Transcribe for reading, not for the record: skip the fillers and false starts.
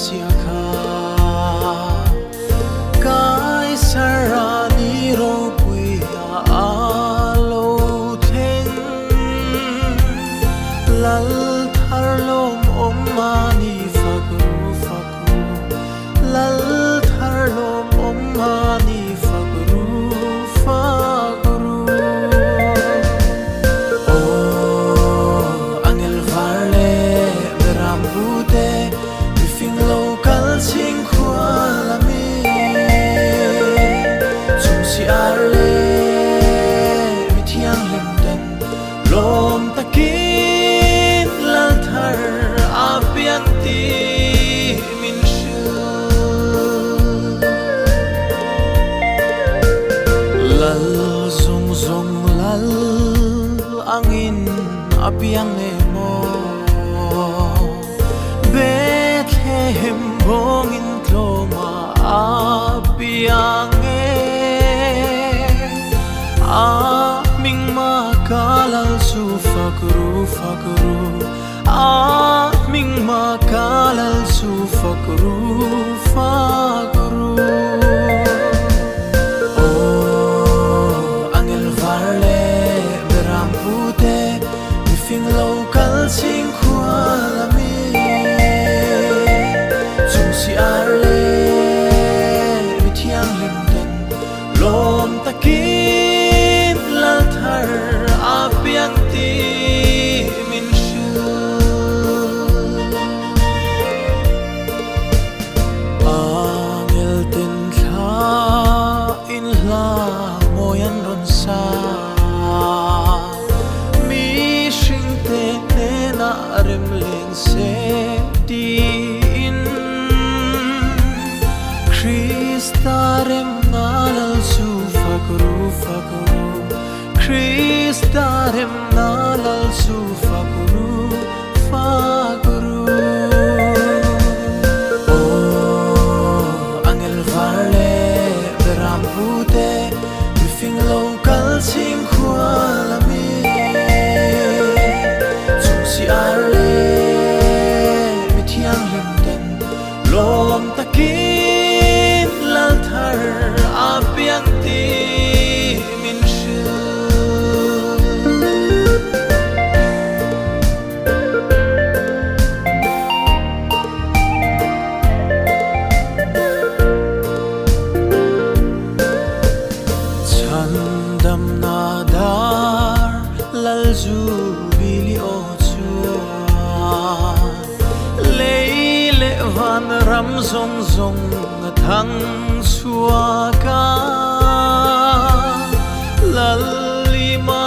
siakha kai sarani ro puya alo theng lal thar lom om mani fakru fakru lal thar lom om mani fakru fakru oh angel varle beram bute bifing local sing khwalami chung si arle mithiang lemden lom takin lal thar apiang ti min shu lal zong zong lal angin apiang nemo Bethlehem bongin tloma apiang aming makalal su fakru fakru aming makalal su fakru fakru oh angel varle beram pute bifing local sing khwalami chung si arle mithiang limden lom takin lal thar apiang ti min shu angel tin thla in hla moyan ron sa mi shing te ne na rem leng se tiin Christarem nalal su fakru fakru Christarem nalal su fakru fakru oh angel varle beram pute bifing local sing khwalami chung si arle mithiang lemden lom takin lal thar apiang ti min shu chandam nadar lal zu bili o chuan leile van ram zong zong thang chua ka lal lima